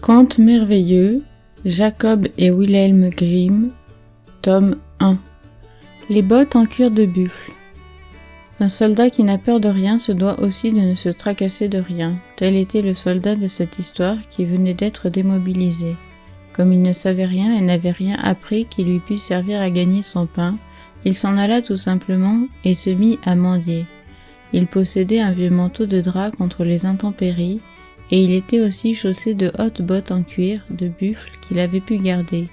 Conte merveilleux, Jacob et Wilhelm Grimm, tome 1. Les bottes en cuir de buffle. Un soldat qui n'a peur de rien se doit aussi de ne se tracasser de rien. Tel était le soldat de cette histoire qui venait d'être démobilisé. Comme il ne savait rien et n'avait rien appris qui lui pût servir à gagner son pain, il s'en alla tout simplement et se mit à mendier. Il possédait un vieux manteau de drap contre les intempéries, et il était aussi chaussé de hautes bottes en cuir de buffle qu'il avait pu garder.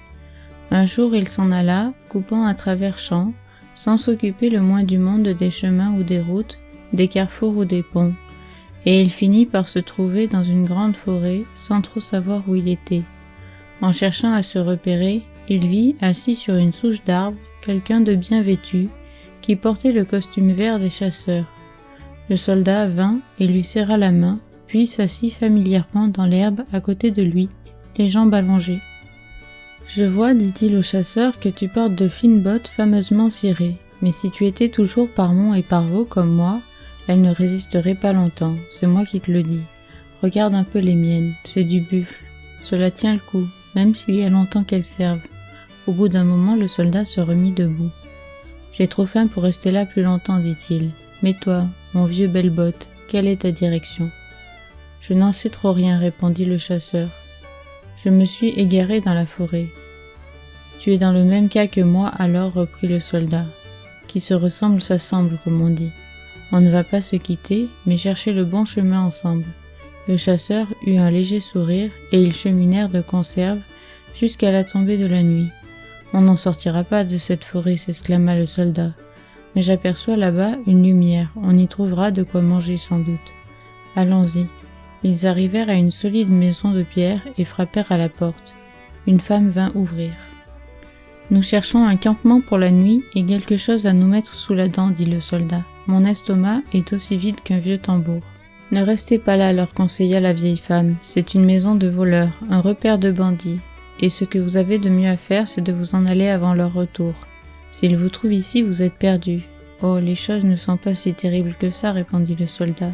Un jour il s'en alla, coupant à travers champs, sans s'occuper le moins du monde des chemins ou des routes, des carrefours ou des ponts, et il finit par se trouver dans une grande forêt sans trop savoir où il était. En cherchant à se repérer, il vit, assis sur une souche d'arbre, quelqu'un de bien vêtu, qui portait le costume vert des chasseurs. Le soldat vint et lui serra la main, puis s'assit familièrement dans l'herbe à côté de lui, les jambes allongées. « Je vois, dit-il au chasseur, que tu portes de fines bottes fameusement cirées, mais si tu étais toujours par monts et par vaux comme moi, elles ne résisteraient pas longtemps, c'est moi qui te le dis. Regarde un peu les miennes, c'est du buffle. Cela tient le coup, même s'il y a longtemps qu'elles servent. » Au bout d'un moment, le soldat se remit debout. « J'ai trop faim pour rester là plus longtemps, dit-il. Mais toi, mon vieux belle-botte, quelle est ta direction ?»« Je n'en sais trop rien, répondit le chasseur. Je me suis égaré dans la forêt. »« Tu es dans le même cas que moi alors, reprit le soldat. Qui se ressemble s'assemble, comme on dit. On ne va pas se quitter, mais chercher le bon chemin ensemble. » Le chasseur eut un léger sourire et ils cheminèrent de conserve jusqu'à la tombée de la nuit. « On n'en sortira pas de cette forêt, s'exclama le soldat. Mais j'aperçois là-bas une lumière, on y trouvera de quoi manger sans doute. Allons-y. » Ils arrivèrent à une solide maison de pierre et frappèrent à la porte. Une femme vint ouvrir. « Nous cherchons un campement pour la nuit et quelque chose à nous mettre sous la dent, dit le soldat. Mon estomac est aussi vide qu'un vieux tambour. »« Ne restez pas là, leur conseilla la vieille femme. C'est une maison de voleurs, un repère de bandits. Et ce que vous avez de mieux à faire, c'est de vous en aller avant leur retour. S'ils vous trouvent ici, vous êtes perdus. »« Oh, les choses ne sont pas si terribles que ça, répondit le soldat.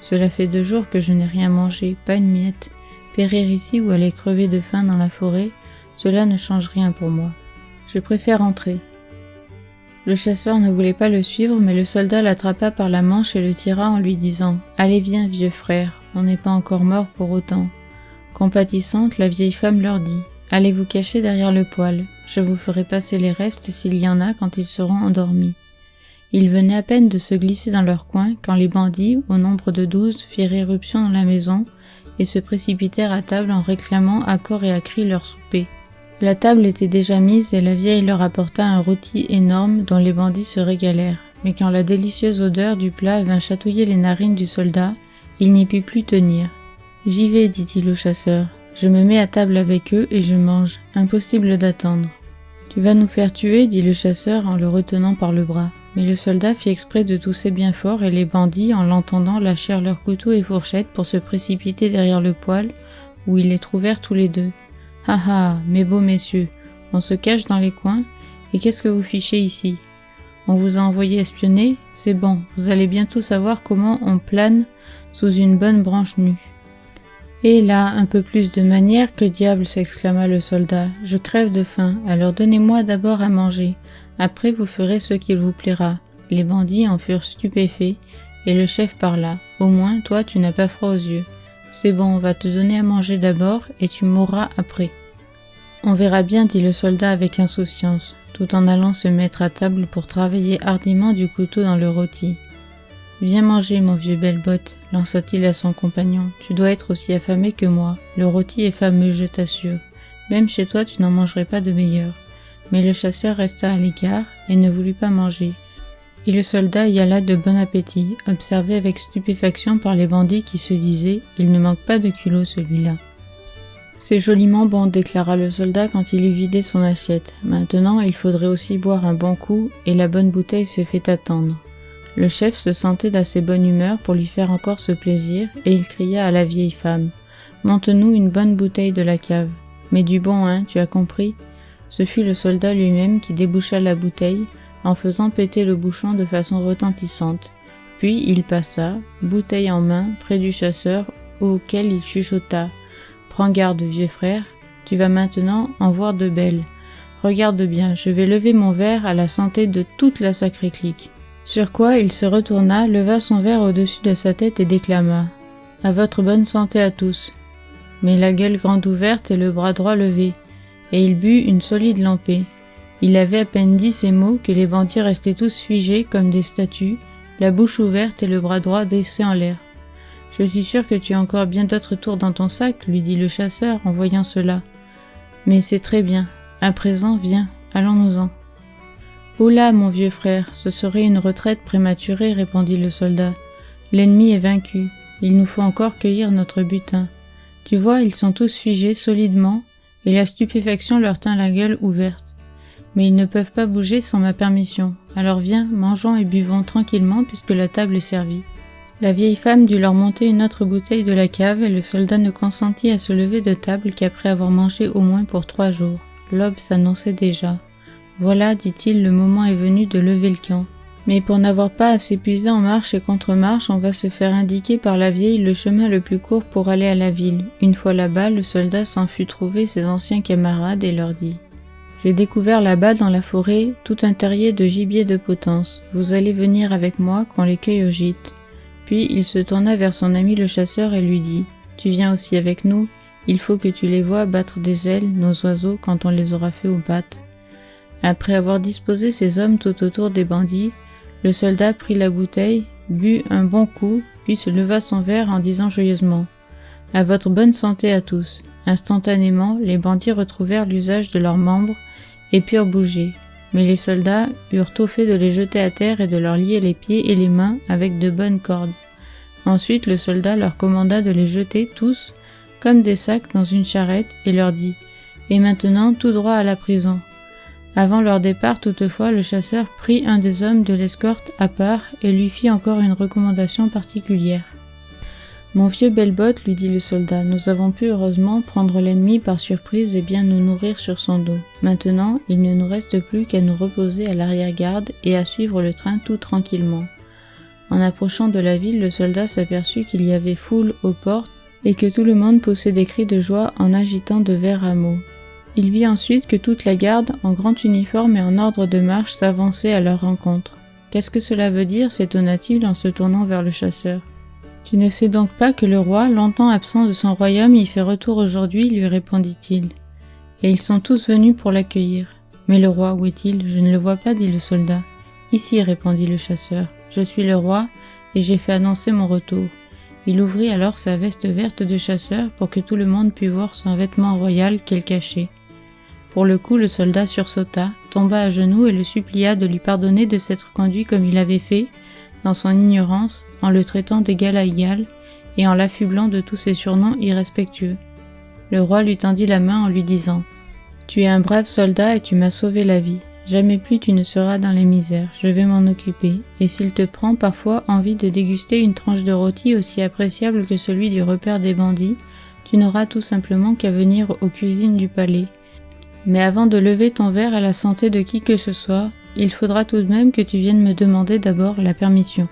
Cela fait 2 jours que je n'ai rien mangé, pas une miette. Périr ici ou aller crever de faim dans la forêt, cela ne change rien pour moi. Je préfère entrer. » Le chasseur ne voulait pas le suivre, mais le soldat l'attrapa par la manche et le tira en lui disant « Allez, viens, vieux frère, on n'est pas encore mort pour autant. » Compatissante, la vieille femme leur dit « Allez vous cacher derrière le poêle, je vous ferai passer les restes s'il y en a quand ils seront endormis. » Ils venaient à peine de se glisser dans leur coin quand les bandits, au nombre de 12, firent éruption dans la maison et se précipitèrent à table en réclamant à corps et à cri leur souper. La table était déjà mise et la vieille leur apporta un rôti énorme dont les bandits se régalèrent. Mais quand la délicieuse odeur du plat vint chatouiller les narines du soldat, il n'y put plus tenir. « J'y vais, dit-il au chasseur. Je me mets à table avec eux et je mange. Impossible d'attendre. »« Tu vas nous faire tuer, dit le chasseur en le retenant par le bras. » Mais le soldat fit exprès de tousser bien fort et les bandits, en l'entendant, lâchèrent leurs couteaux et fourchettes pour se précipiter derrière le poêle, où ils les trouvèrent tous les deux. « Ah ah, mes beaux messieurs, on se cache dans les coins, et qu'est-ce que vous fichez ici? On vous a envoyé espionner? C'est bon, vous allez bientôt savoir comment on plane sous une bonne branche nue. » « Et là, un peu plus de manière, que diable, s'exclama le soldat. Je crève de faim, alors donnez-moi d'abord à manger. Après, vous ferez ce qu'il vous plaira. » Les bandits en furent stupéfaits, et le chef parla. « Au moins, toi, tu n'as pas froid aux yeux. C'est bon, on va te donner à manger d'abord, et tu mourras après. »« On verra bien, dit le soldat avec insouciance, tout en allant se mettre à table pour travailler hardiment du couteau dans le rôti. « Viens manger, mon vieux belle-botte, lança-t-il à son compagnon. Tu dois être aussi affamé que moi. Le rôti est fameux, je t'assure. Même chez toi, tu n'en mangerais pas de meilleur. » Mais le chasseur resta à l'écart et ne voulut pas manger. Et le soldat y alla de bon appétit, observé avec stupéfaction par les bandits qui se disaient « Il ne manque pas de culot celui-là. » « C'est joliment bon, déclara le soldat quand il eut vidé son assiette. Maintenant, il faudrait aussi boire un bon coup et la bonne bouteille se fait attendre. Le chef se sentait d'assez bonne humeur pour lui faire encore ce plaisir et il cria à la vieille femme « Monte-nous une bonne bouteille de la cave. Mais du bon, hein, tu as compris ?» Ce fut le soldat lui-même qui déboucha la bouteille en faisant péter le bouchon de façon retentissante. Puis il passa, bouteille en main, près du chasseur auquel il chuchota Prends garde, vieux frère, tu vas maintenant en voir de belles. Regarde bien, je vais lever mon verre à la santé de toute la sacrée clique. » Sur quoi il se retourna, leva son verre au-dessus de sa tête et déclama « À votre bonne santé à tous !» Mais la gueule grande ouverte et le bras droit levé, et il but une solide lampée. Il avait à peine dit ces mots que les bandits restaient tous figés comme des statues, la bouche ouverte et le bras droit dressé en l'air. « Je suis sûr que tu as encore bien d'autres tours dans ton sac, » lui dit le chasseur en voyant cela. « Mais c'est très bien. À présent, viens, allons-nous-en. »« Oula, mon vieux frère, ce serait une retraite prématurée, » répondit le soldat. « L'ennemi est vaincu. Il nous faut encore cueillir notre butin. Tu vois, ils sont tous figés solidement, et la stupéfaction leur tint la gueule ouverte. Mais ils ne peuvent pas bouger sans ma permission. Alors viens, mangeons et buvons tranquillement puisque la table est servie. » La vieille femme dut leur monter une autre bouteille de la cave et le soldat ne consentit à se lever de table qu'après avoir mangé au moins pour 3 jours. L'aube s'annonçait déjà. « Voilà, dit-il, le moment est venu de lever le camp. Mais pour n'avoir pas à s'épuiser en marche et contre-marche, on va se faire indiquer par la vieille le chemin le plus court pour aller à la ville. » Une fois là-bas, le soldat s'en fut trouver ses anciens camarades et leur dit « J'ai découvert là-bas dans la forêt tout un terrier de gibier de potence. Vous allez venir avec moi qu'on les cueille au gîte. » Puis il se tourna vers son ami le chasseur et lui dit « Tu viens aussi avec nous, il faut que tu les vois battre des ailes, nos oiseaux, quand on les aura fait aux pattes. » Après avoir disposé ses hommes tout autour des bandits, le soldat prit la bouteille, but un bon coup, puis se leva son verre en disant joyeusement « À votre bonne santé à tous !» Instantanément, les bandits retrouvèrent l'usage de leurs membres et purent bouger. Mais les soldats eurent tôt fait de les jeter à terre et de leur lier les pieds et les mains avec de bonnes cordes. Ensuite, le soldat leur commanda de les jeter tous, comme des sacs, dans une charrette et leur dit « Et maintenant, tout droit à la prison. » Avant leur départ, toutefois, le chasseur prit un des hommes de l'escorte à part et lui fit encore une recommandation particulière. « Mon vieux Belle-Botte, lui dit le soldat, nous avons pu heureusement prendre l'ennemi par surprise et bien nous nourrir sur son dos. Maintenant, il ne nous reste plus qu'à nous reposer à l'arrière-garde et à suivre le train tout tranquillement. » En approchant de la ville, le soldat s'aperçut qu'il y avait foule aux portes et que tout le monde poussait des cris de joie en agitant de verts rameaux. Il vit ensuite que toute la garde, en grand uniforme et en ordre de marche, s'avançait à leur rencontre. « Qu'est-ce que cela veut dire » s'étonna-t-il en se tournant vers le chasseur. « Tu ne sais donc pas que le roi, longtemps absent de son royaume, y fait retour aujourd'hui » lui répondit-il. « Et ils sont tous venus pour l'accueillir. »« Mais le roi, où est-il ? Je ne le vois pas, dit le soldat. »« Ici, répondit le chasseur. Je suis le roi, et j'ai fait annoncer mon retour. » Il ouvrit alors sa veste verte de chasseur pour que tout le monde pût voir son vêtement royal qu'elle cachait. Pour le coup, le soldat sursauta, tomba à genoux et le supplia de lui pardonner de s'être conduit comme il avait fait, dans son ignorance, en le traitant d'égal à égal, et en l'affublant de tous ses surnoms irrespectueux. Le roi lui tendit la main en lui disant « Tu es un brave soldat et tu m'as sauvé la vie. Jamais plus tu ne seras dans les misères, je vais m'en occuper, et s'il te prend parfois envie de déguster une tranche de rôti aussi appréciable que celui du repaire des bandits, tu n'auras tout simplement qu'à venir aux cuisines du palais. Mais avant de lever ton verre à la santé de qui que ce soit, il faudra tout de même que tu viennes me demander d'abord la permission. »